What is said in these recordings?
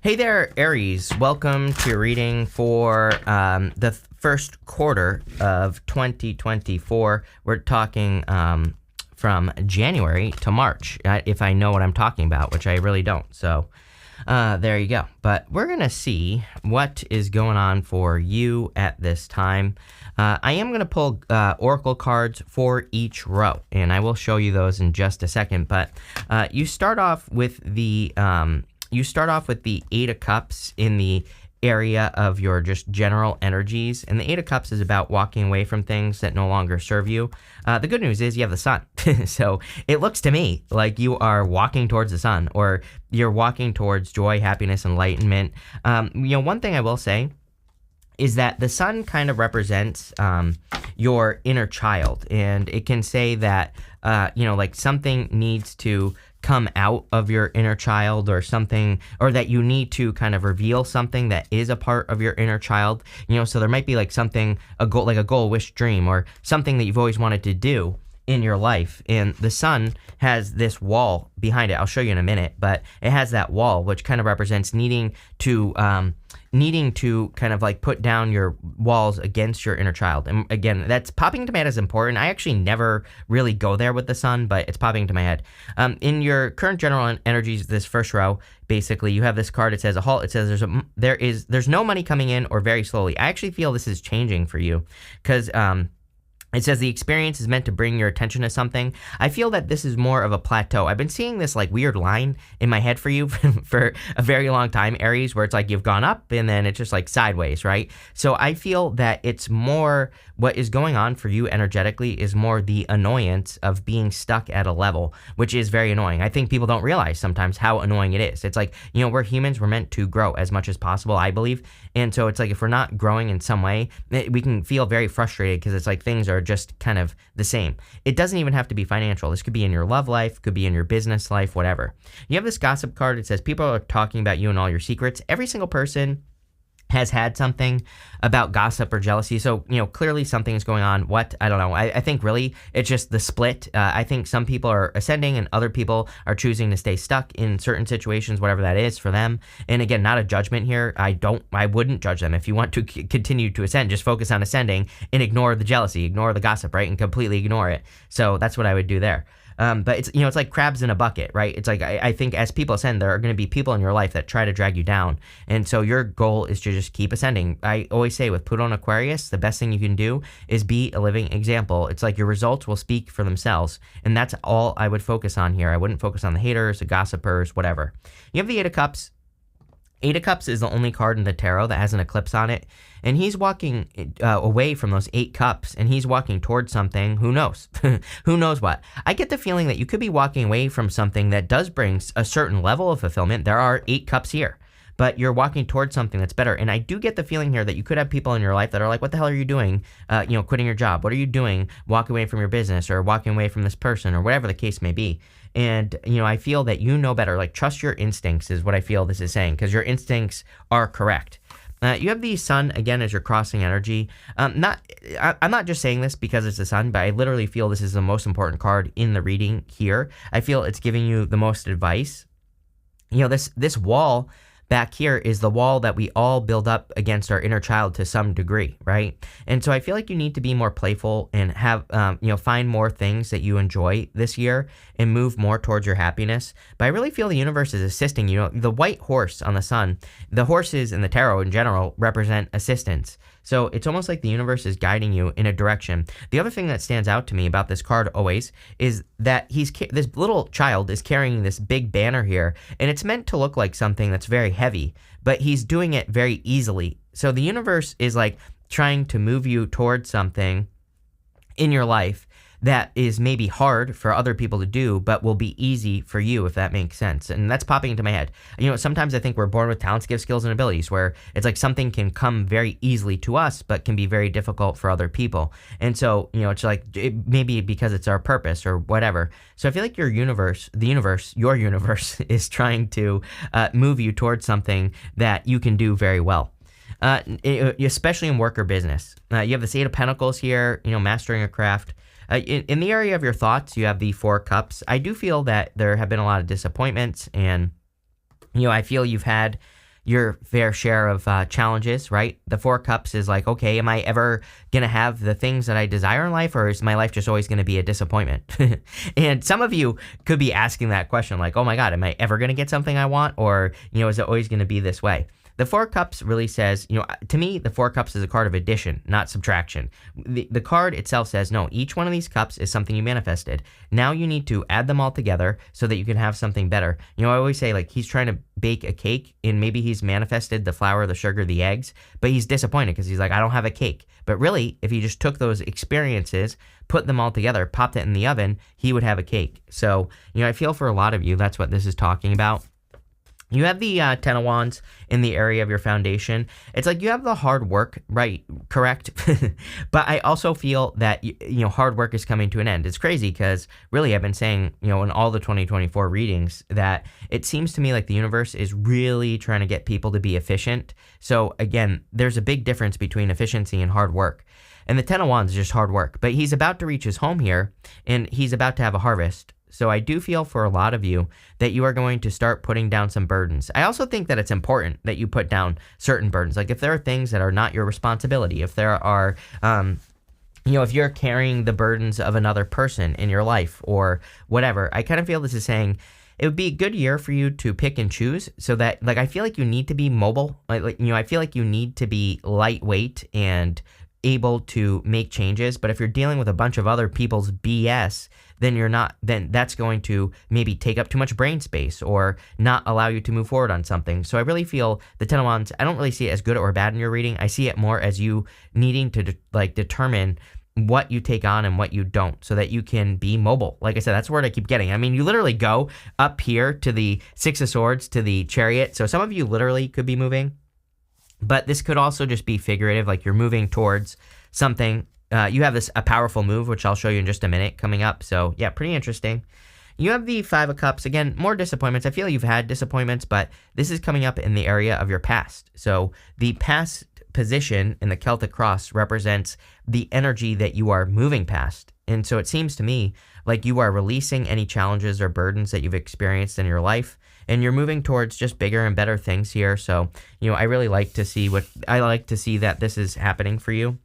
Hey there, Aries. Welcome to your reading for the first quarter of 2024. We're talking from January to March, if I know what I'm talking about, which I really don't. So there you go. But we're going to see what is going on for you at this time. I am going to pull oracle cards for each row, and I will show you those in just a second. But you start off with the Eight of Cups in the area of your just general energies. And the Eight of Cups is about walking away from things that no longer serve you. The good news is you have the sun. So it looks to me like you are walking towards the sun, or you're walking towards joy, happiness, enlightenment. One thing I will say is that the sun kind of represents your inner child. And it can say that, like something needs to come out of your inner child, or something, or that you need to kind of reveal something that is a part of your inner child. So there might be like something, a goal, wish, dream, or something that you've always wanted to do in your life. And the sun has this wall behind it. I'll show you in a minute, but it has that wall, which kind of represents needing to kind of like put down your walls against your inner child. And again, that's popping into my head as important. I actually never really go there with the sun, but it's popping into my head. In your current general energies, this first row, basically you have this card. It says a halt. It says there's no money coming in, or very slowly. I actually feel this is changing for you, because it says the experience is meant to bring your attention to something. I feel that this is more of a plateau. I've been seeing this like weird line in my head for you for a very long time, Aries, where it's like you've gone up and then it's just like sideways, right? So I feel that it's more, what is going on for you energetically is more the annoyance of being stuck at a level, which is very annoying. I think people don't realize sometimes how annoying it is. It's like, we're humans, we're meant to grow as much as possible, I believe. And so it's like, if we're not growing in some way, we can feel very frustrated, because it's like things are just kind of the same. It doesn't even have to be financial. This could be in your love life, could be in your business life, whatever. You have this gossip card. It says people are talking about you and all your secrets. Every single person has had something about gossip or jealousy. So, clearly something is going on. What? I don't know. I think really it's just the split. I think some people are ascending and other people are choosing to stay stuck in certain situations, whatever that is for them. And again, not a judgment here. I wouldn't judge them. If you want to continue to ascend, just focus on ascending and ignore the jealousy, ignore the gossip, right? And completely ignore it. So that's what I would do there. But it's, it's like crabs in a bucket, right? It's like, I think as people ascend, there are going to be people in your life that try to drag you down. And so your goal is to just keep ascending. I always say with Pluto and Aquarius, the best thing you can do is be a living example. It's like your results will speak for themselves. And that's all I would focus on here. I wouldn't focus on the haters, the gossipers, whatever. You have the Eight of Cups. Eight of Cups is the only card in the tarot that has an eclipse on it. And he's walking away from those 8 cups, and he's walking towards something. Who knows? Who knows what? I get the feeling that you could be walking away from something that does bring a certain level of fulfillment. There are 8 cups here, but you're walking towards something that's better. And I do get the feeling here that you could have people in your life that are like, what the hell are you doing? Quitting your job. What are you doing? Walking away from your business, or walking away from this person, or whatever the case may be. And, I feel that you know better. Like, trust your instincts is what I feel this is saying, because your instincts are correct. You have the sun, again, as your crossing energy. I'm not just saying this because it's the sun, but I literally feel this is the most important card in the reading here. I feel it's giving you the most advice. This wall back here is the wall that we all build up against our inner child to some degree, right? And so I feel like you need to be more playful and have, find more things that you enjoy this year and move more towards your happiness. But I really feel the universe is assisting you. The white horse on the sun, the horses in the tarot in general represent assistance. So it's almost like the universe is guiding you in a direction. The other thing that stands out to me about this card always is that this little child is carrying this big banner here, and it's meant to look like something that's very heavy, but he's doing it very easily. So the universe is like trying to move you towards something in your life that is maybe hard for other people to do, but will be easy for you, if that makes sense. And that's popping into my head. Sometimes I think we're born with talents, gifts, skills, and abilities, where it's like something can come very easily to us, but can be very difficult for other people. And so, it's like, maybe because it's our purpose or whatever. So I feel like your universe is trying to move you towards something that you can do very well. Especially in work or business. You have this Eight of Pentacles here, mastering a craft. In the area of your thoughts, you have the Four Cups. I do feel that there have been a lot of disappointments, and I feel you've had your fair share of challenges, right? The Four of Cups is like, okay, am I ever going to have the things that I desire in life, or is my life just always going to be a disappointment? And some of you could be asking that question like, oh my God, am I ever going to get something I want? Or, is it always going to be this way? The Four of Cups really says, to me, the Four of Cups is a card of addition, not subtraction. The card itself says, no, each one of these cups is something you manifested. Now you need to add them all together so that you can have something better. I always say, like, he's trying to bake a cake, and maybe he's manifested the flour, the sugar, the eggs, but he's disappointed because he's like, I don't have a cake. But really, if he just took those experiences, put them all together, popped it in the oven, he would have a cake. So, I feel for a lot of you, that's what this is talking about. You have the Ten of Wands in the area of your foundation. It's like you have the hard work, right? Correct. But I also feel that, hard work is coming to an end. It's crazy because really I've been saying, in all the 2024 readings that it seems to me like the universe is really trying to get people to be efficient. So again, there's a big difference between efficiency and hard work. And the Ten of Wands is just hard work. But he's about to reach his home here, and he's about to have a harvest. So I do feel for a lot of you that you are going to start putting down some burdens. I also think that it's important that you put down certain burdens. Like if there are things that are not your responsibility, if there are, if you're carrying the burdens of another person in your life or whatever, I kind of feel this is saying it would be a good year for you to pick and choose so that, like, I feel like you need to be mobile. I feel like you need to be lightweight and able to make changes. But if you're dealing with a bunch of other people's BS, then that's going to maybe take up too much brain space or not allow you to move forward on something. So I really feel the Ten of Wands, I don't really see it as good or bad in your reading. I see it more as you needing to determine what you take on and what you don't so that you can be mobile. Like I said, that's the word I keep getting. I mean, you literally go up here to the Six of Swords, to the Chariot. So some of you literally could be moving, but this could also just be figurative, like you're moving towards something. You have a powerful move, which I'll show you in just a minute coming up. So yeah, pretty interesting. You have the Five of Cups. Again, more disappointments. I feel you've had disappointments, but this is coming up in the area of your past. So the past position in the Celtic cross represents the energy that you are moving past. And so it seems to me like you are releasing any challenges or burdens that you've experienced in your life, and you're moving towards just bigger and better things here. So, I really like to see that this is happening for you.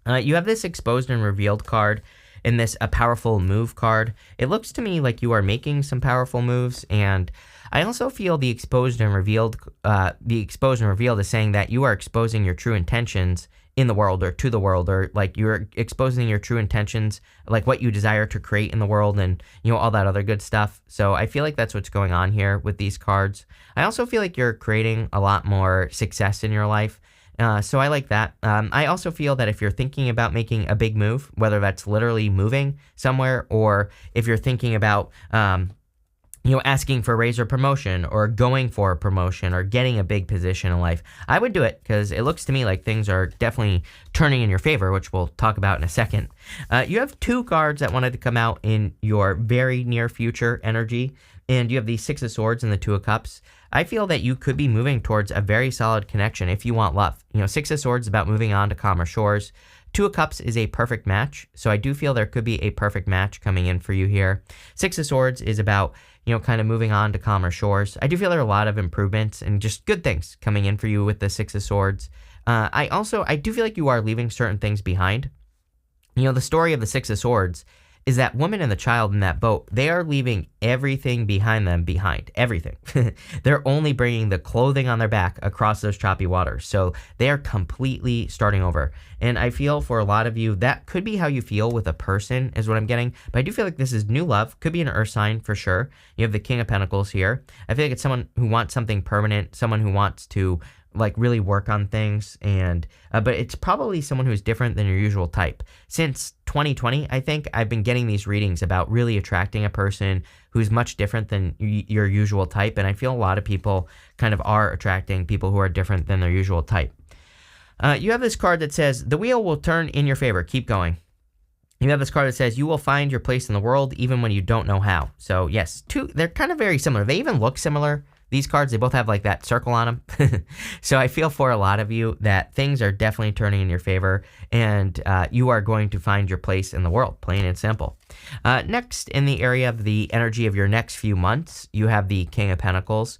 You have this Exposed and Revealed card and this A Powerful Move card. It looks to me like you are making some powerful moves, and I also feel the Exposed and Revealed is saying that you are exposing your true intentions in the world or to the world, or like you're exposing your true intentions, like what you desire to create in the world and, all that other good stuff. So I feel like that's what's going on here with these cards. I also feel like you're creating a lot more success in your life. So I like that. I also feel that if you're thinking about making a big move, whether that's literally moving somewhere, or if you're thinking about, asking for a raise or promotion, or going for a promotion, or getting a big position in life, I would do it because it looks to me like things are definitely turning in your favor, which we'll talk about in a second. You have two cards that wanted to come out in your very near future energy, and you have the Six of Swords and the Two of Cups. I feel that you could be moving towards a very solid connection if you want love. Six of Swords is about moving on to calmer shores. Two of Cups is a perfect match, so I do feel there could be a perfect match coming in for you here. Six of Swords is about, kind of moving on to calmer shores. I do feel there are a lot of improvements and just good things coming in for you with the Six of Swords. I do feel like you are leaving certain things behind. The story of the Six of Swords is that woman and the child in that boat, they are leaving everything behind them everything. They're only bringing the clothing on their back across those choppy waters. So they are completely starting over. And I feel for a lot of you, that could be how you feel with a person is what I'm getting. But I do feel like this is new love. Could be an earth sign for sure. You have the King of Pentacles here. I feel like it's someone who wants something permanent, someone who wants to really work on things, and but it's probably someone who's different than your usual type. Since 2020, I think I've been getting these readings about really attracting a person who's much different than your usual type, and I feel a lot of people kind of are attracting people who are different than their usual type. You have this card that says, the wheel will turn in your favor. Keep going. You have this card that says, you will find your place in the world even when you don't know how. So yes, they're kind of very similar. They even look similar. These cards, they both have like that circle on them. So I feel for a lot of you that things are definitely turning in your favor, and you are going to find your place in the world, plain and simple. Next, in the area of the energy of your next few months, you have the King of Pentacles.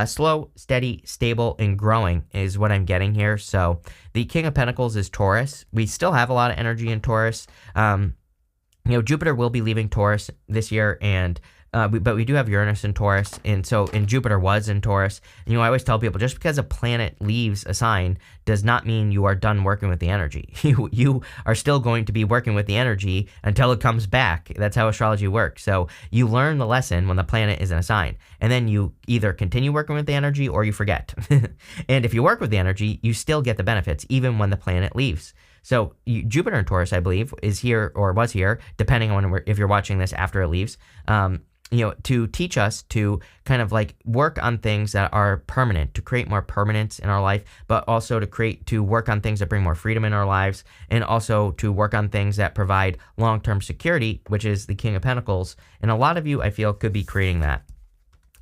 slow, steady, stable, and growing is what I'm getting here. So the King of Pentacles is Taurus. We still have a lot of energy in Taurus. Jupiter will be leaving Taurus this year, and but we do have Uranus in Taurus, and Jupiter was in Taurus. And, I always tell people, just because a planet leaves a sign does not mean you are done working with the energy. You are still going to be working with the energy until it comes back. That's how astrology works. So you learn the lesson when the planet is in a sign, and then you either continue working with the energy or you forget. And if you work with the energy, you still get the benefits even when the planet leaves. So Jupiter in Taurus, I believe, is here or was here, depending on if you're watching this after it leaves. To teach us to kind of like work on things that are permanent, to create more permanence in our life, but also to work on things that bring more freedom in our lives, and also to work on things that provide long-term security, which is the King of Pentacles. And a lot of you, I feel, could be creating that.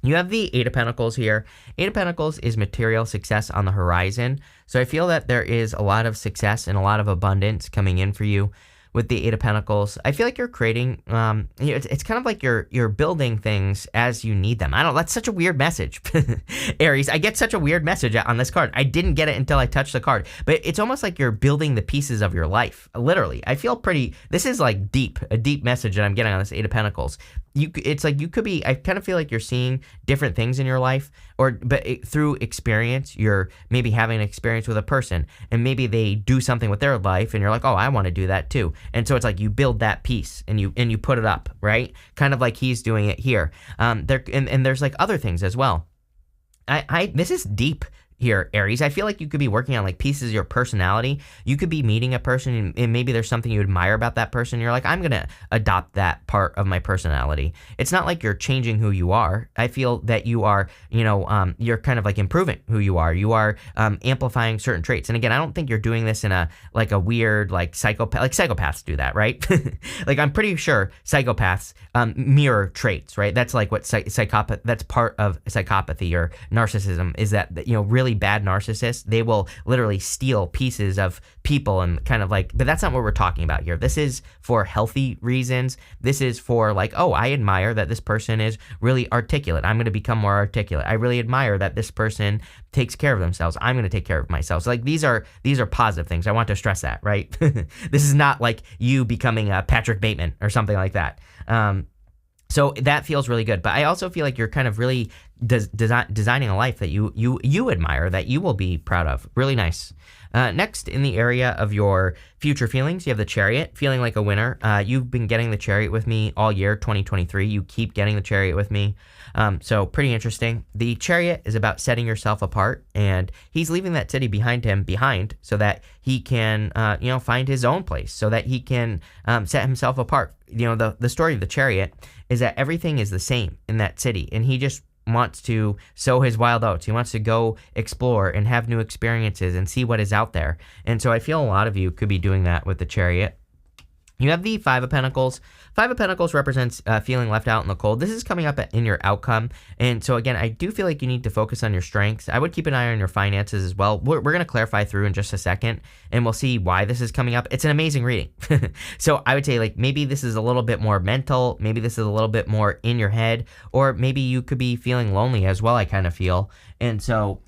You have the Eight of Pentacles here. Eight of Pentacles is material success on the horizon. So I feel that there is a lot of success and a lot of abundance coming in for you with the Eight of Pentacles. I feel like you're creating, it's kind of like you're building things as you need them. That's such a weird message. Aries, I get such a weird message on this card. I didn't get it until I touched the card, but it's almost like you're building the pieces of your life. Literally, I feel this is like a deep message that I'm getting on this Eight of Pentacles. It's like you could be, I kind of feel like you're seeing different things in your life, through experience. You're maybe having an experience with a person, and maybe they do something with their life, and you're like, oh, I want to do that too. And so it's like you build that piece and you put it up, right? Kind of like he's doing it here. And there's like other things as well. This is deep here, Aries. I feel like you could be working on like pieces of your personality. You could be meeting a person and maybe there's something you admire about that person. You're like, I'm going to adopt that part of my personality. It's not like you're changing who you are. I feel that you are, you're kind of like improving who you are. You are amplifying certain traits. And again, I don't think you're doing this in a weird, psychopath, like psychopaths do that, right? Like, I'm pretty sure psychopaths mirror traits, right? That's like what that's part of psychopathy or narcissism, is that, really bad narcissists, they will literally steal pieces of people and kind of but that's not what we're talking about here. This is for healthy reasons. This is for I admire that this person is really articulate. I'm going to become more articulate. I really admire that this person takes care of themselves. I'm going to take care of myself. So these are positive things. I want to stress that, right? This is not like you becoming a Patrick Bateman or something like that. So that feels really good. But I also feel like you're kind of really designing a life that you admire, that you will be proud of. Really nice. Next, in the area of your future feelings, you have the Chariot, feeling like a winner. You've been getting the Chariot with me all year, 2023. You keep getting the Chariot with me. So pretty interesting. The Chariot is about setting yourself apart, and he's leaving that city behind so that he can, find his own place, so that he can set himself apart. The story of the Chariot is that everything is the same in that city, and he just wants to sow his wild oats. He wants to go explore and have new experiences and see what is out there. And so I feel a lot of you could be doing that with the Chariot. You have the Five of Pentacles. Five of Pentacles represents feeling left out in the cold. This is coming up in your outcome. And so again, I do feel like you need to focus on your strengths. I would keep an eye on your finances as well. We're going to clarify through in just a second, and we'll see why this is coming up. It's an amazing reading. So I would say maybe this is a little bit more mental. Maybe this is a little bit more in your head, or maybe you could be feeling lonely as well, I kind of feel. And so,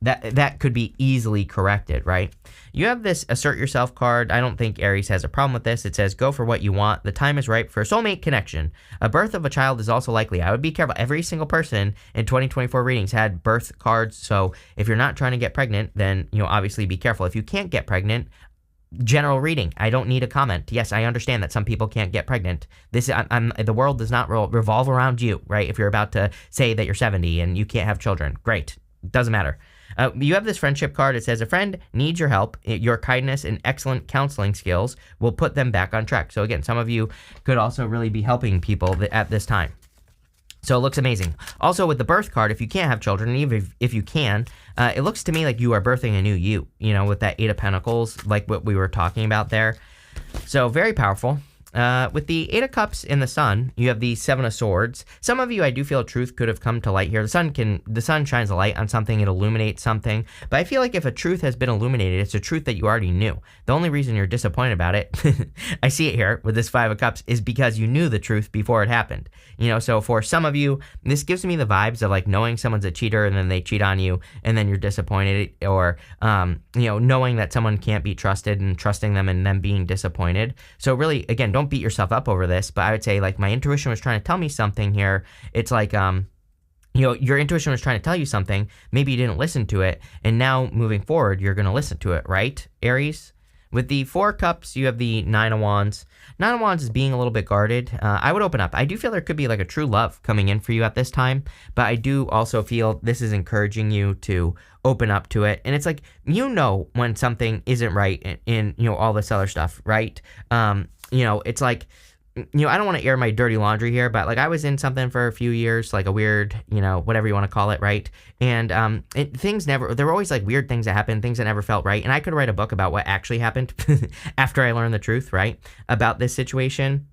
that could be easily corrected, right? You have this Assert Yourself card. I don't think Aries has a problem with this. It says, go for what you want. The time is ripe for a soulmate connection. A birth of a child is also likely. I would be careful. Every single person in 2024 readings had birth cards. So if you're not trying to get pregnant, then, obviously be careful. If you can't get pregnant, general reading. I don't need a comment. Yes, I understand that some people can't get pregnant. The world does not revolve around you, right? If you're about to say that you're 70 and you can't have children, great. Doesn't matter. You have this friendship card. It says, a friend needs your help. Your kindness and excellent counseling skills will put them back on track. So again, some of you could also really be helping people at this time. So it looks amazing. Also with the birth card, if you can't have children, even if you can, it looks to me like you are birthing a new you, with that Eight of Pentacles, like what we were talking about there. So very powerful. With the Eight of Cups in the Sun, you have the Seven of Swords. Some of you, I do feel truth could have come to light here. The sun shines a light on something, it illuminates something. But I feel like if a truth has been illuminated, it's a truth that you already knew. The only reason you're disappointed about it, I see it here with this Five of Cups, is because you knew the truth before it happened. So for some of you, this gives me the vibes of like knowing someone's a cheater and then they cheat on you and then you're disappointed, or knowing that someone can't be trusted and trusting them and then being disappointed. So really, again, don't beat yourself up over this, but I would say like my intuition was trying to tell me something here. It's like your intuition was trying to tell you something, maybe you didn't listen to it, and now moving forward you're going to listen to it, right, Aries? With the Four of Cups, you have the Nine of Wands. Nine of Wands is being a little bit guarded. I would open up. I do feel there could be like a true love coming in for you at this time, but I do also feel this is encouraging you to open up to it. And it's like, when something isn't right in all this other stuff, right? It's like, I don't want to air my dirty laundry here, but like I was in something for a few years, like a weird, whatever you want to call it, right? And there were always like weird things that happened, things that never felt right. And I could write a book about what actually happened after I learned the truth, right, about this situation.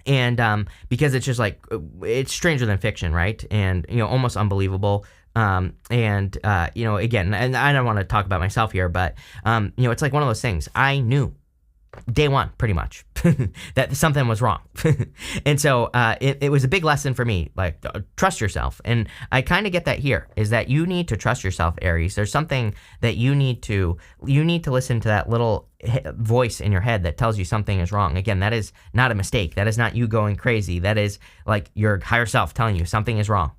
And because it's just like, it's stranger than fiction, right? And, almost unbelievable. Again, and I don't want to talk about myself here, but, it's like one of those things I knew day one, pretty much, that something was wrong. And so it was a big lesson for me, like trust yourself. And I kind of get that here, is that you need to trust yourself, Aries. There's something that you need to listen to, that little voice in your head that tells you something is wrong. Again, that is not a mistake. That is not you going crazy. That is like your higher self telling you something is wrong.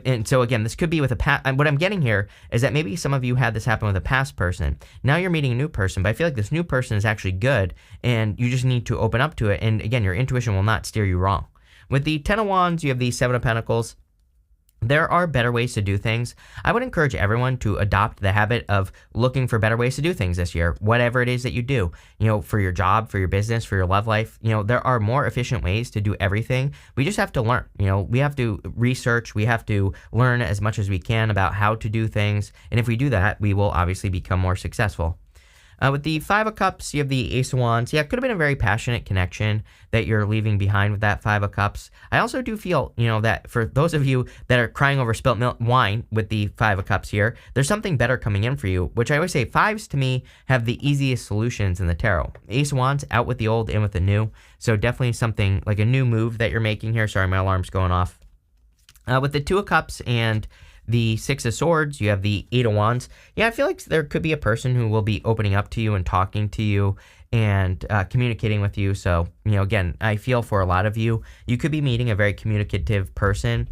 And so again, this could be with a past. What I'm getting here is that maybe some of you had this happen with a past person. Now you're meeting a new person, but I feel like this new person is actually good, and you just need to open up to it. And again, your intuition will not steer you wrong. With the Ten of Wands, you have the Seven of Pentacles. There are better ways to do things. I would encourage everyone to adopt the habit of looking for better ways to do things this year, whatever it is that you do, for your job, for your business, for your love life. There are more efficient ways to do everything. We just have to learn. We have to research. We have to learn as much as we can about how to do things. And if we do that, we will obviously become more successful. With the Five of Cups, you have the Ace of Wands. Yeah, it could have been a very passionate connection that you're leaving behind with that Five of Cups. I also do feel, that for those of you that are crying over spilt wine with the Five of Cups here, there's something better coming in for you, which I always say fives to me have the easiest solutions in the tarot. Ace of Wands, out with the old, in with the new. So definitely something like a new move that you're making here. Sorry, my alarm's going off. With the Two of Cups and the Six of Swords, you have the Eight of Wands. Yeah, I feel like there could be a person who will be opening up to you and talking to you and communicating with you. So, again, I feel for a lot of you, you could be meeting a very communicative person.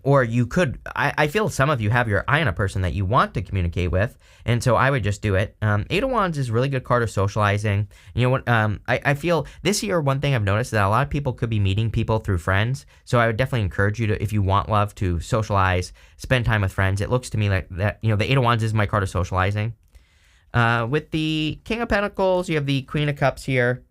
Or you could, I feel some of you have your eye on a person that you want to communicate with, and so I would just do it. Eight of Wands is a really good card of socializing. I feel this year, one thing I've noticed is that a lot of people could be meeting people through friends, so I would definitely encourage you to, if you want love, to socialize, spend time with friends. It looks to me like that, the Eight of Wands is my card of socializing. With the King of Pentacles, you have the Queen of Cups here.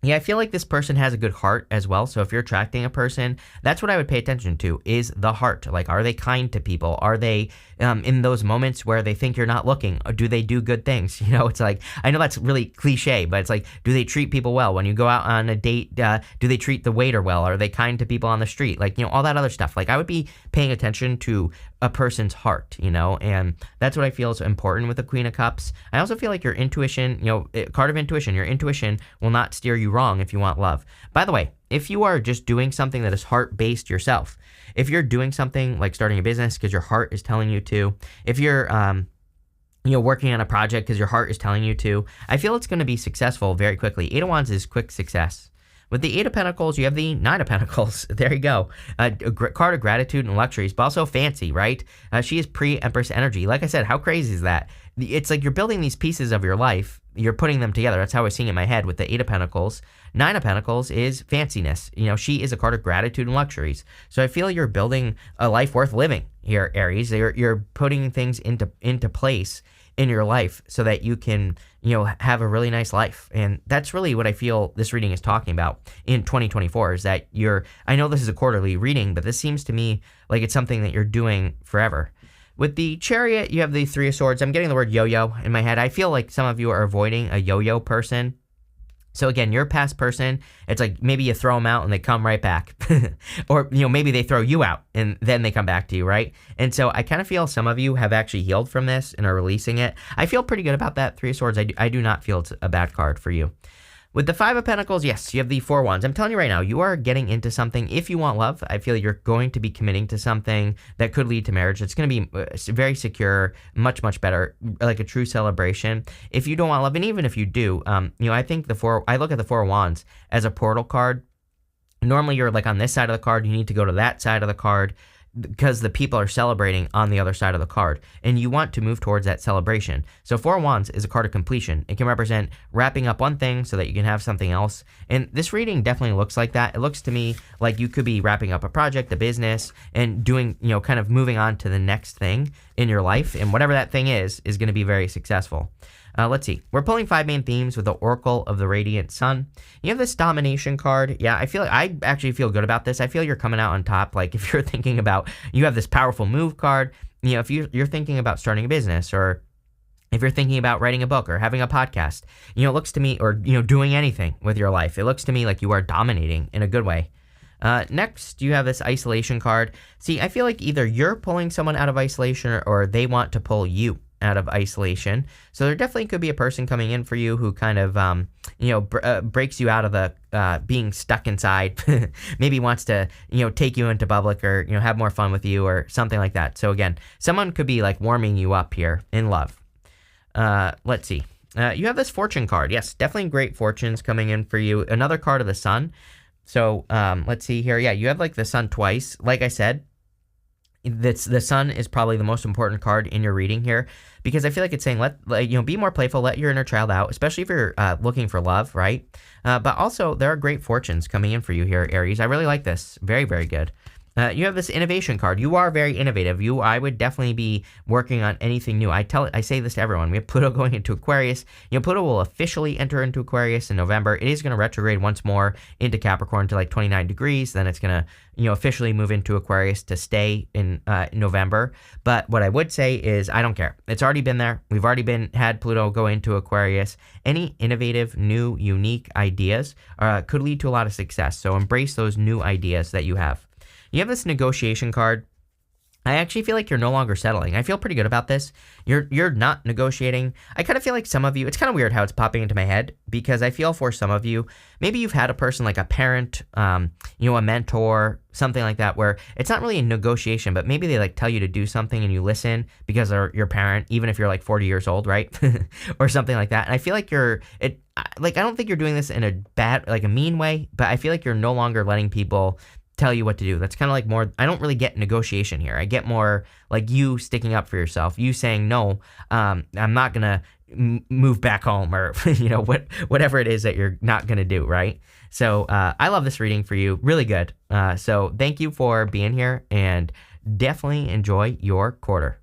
Yeah, I feel like this person has a good heart as well. So if you're attracting a person, that's what I would pay attention to, is the heart. Like, are they kind to people? Are they in those moments where they think you're not looking? Or do they do good things? It's like, I know that's really cliche, but it's like, do they treat people well? When you go out on a date, do they treat the waiter well? Are they kind to people on the street? Like, all that other stuff. Like, I would be paying attention to a person's heart, and that's what I feel is important with the Queen of Cups. I also feel like your intuition, card of intuition, your intuition will not steer you wrong if you want love. By the way, if you are just doing something that is heart-based yourself, if you're doing something like starting a business because your heart is telling you to, if you're working on a project because your heart is telling you to, I feel it's going to be successful very quickly. Eight of Wands is quick success. With the Eight of Pentacles, you have the Nine of Pentacles. There you go. A card of gratitude and luxuries, but also fancy, right? She is pre-Empress energy. Like I said, how crazy is that? It's like you're building these pieces of your life. You're putting them together. That's how I was seeing it in my head with the Eight of Pentacles. Nine of Pentacles is fanciness. She is a card of gratitude and luxuries. So I feel you're building a life worth living here, Aries. You're putting things into place in your life so that you can, have a really nice life. And that's really what I feel this reading is talking about in 2024, is that I know this is a quarterly reading, but this seems to me like it's something that you're doing forever. With the Chariot, you have the Three of Swords. I'm getting the word yo-yo in my head. I feel like some of you are avoiding a yo-yo person. So again, your past person, it's like maybe you throw them out and they come right back. Or, maybe they throw you out and then they come back to you, right? And so I kind of feel some of you have actually healed from this and are releasing it. I feel pretty good about that. Three of Swords, I do not feel it's a bad card for you. With the Five of Pentacles, yes, you have the Four of Wands. I'm telling you right now, you are getting into something. If you want love, I feel you're going to be committing to something that could lead to marriage. It's going to be very secure, much, much better, like a true celebration. If you don't want love, and even if you do, I think I look at the Four of Wands as a portal card. Normally, you're like on this side of the card. You need to go to that side of the card, because the people are celebrating on the other side of the card, and you want to move towards that celebration. So Four of Wands is a card of completion. It can represent wrapping up one thing so that you can have something else. And this reading definitely looks like that. It looks to me like you could be wrapping up a project, a business, and doing, kind of moving on to the next thing in your life. And whatever that thing is going to be very successful. Let's see. We're pulling 5 main themes with the Oracle of the Radiant Sun. You have this domination card. Yeah, I actually feel good about this. I feel you're coming out on top. Like if you're thinking about, you have this powerful move card. If you're thinking about starting a business, or if you're thinking about writing a book or having a podcast, it looks to me, or, doing anything with your life, it looks to me like you are dominating in a good way. Next, you have this isolation card. See, I feel like either you're pulling someone out of isolation or they want to pull you out of isolation. So there definitely could be a person coming in for you who kind of, breaks you out of the being stuck inside. Maybe wants to, take you into public, or, have more fun with you or something like that. So again, someone could be like warming you up here in love. Let's see. You have this fortune card. Yes, definitely great fortunes coming in for you. Another card of the sun. So let's see here. Yeah, you have like the sun twice. Like I said, the sun is probably the most important card in your reading here, because I feel like it's saying be more playful, let your inner child out, especially if you're looking for love, right? But also there are great fortunes coming in for you here, Aries. I really like this. Very, very good. You have this innovation card. You are very innovative. I would definitely be working on anything new. I say this to everyone. We have Pluto going into Aquarius. Pluto will officially enter into Aquarius in November. It is going to retrograde once more into Capricorn to like 29 degrees. Then it's going to, officially move into Aquarius to stay in November. But what I would say is I don't care. It's already been there. We've already had Pluto go into Aquarius. Any innovative, new, unique ideas could lead to a lot of success. So embrace those new ideas that you have. You have this negotiation card. I actually feel like you're no longer settling. I feel pretty good about this. You're not negotiating. I kind of feel like some of you, it's kind of weird how it's popping into my head, because I feel for some of you, maybe you've had a person like a parent, a mentor, something like that, where it's not really a negotiation, but maybe they like tell you to do something and you listen because they're your parent, even if you're like 40 years old, right? Or something like that. And I feel like I don't think you're doing this in a bad, like a mean way, but I feel like you're no longer letting people tell you what to do. That's kind of like more, I don't really get negotiation here. I get more like you sticking up for yourself, you saying, no, I'm not going to move back home, or, whatever it is that you're not going to do, right? So I love this reading for you. Really good. So thank you for being here, and definitely enjoy your quarter.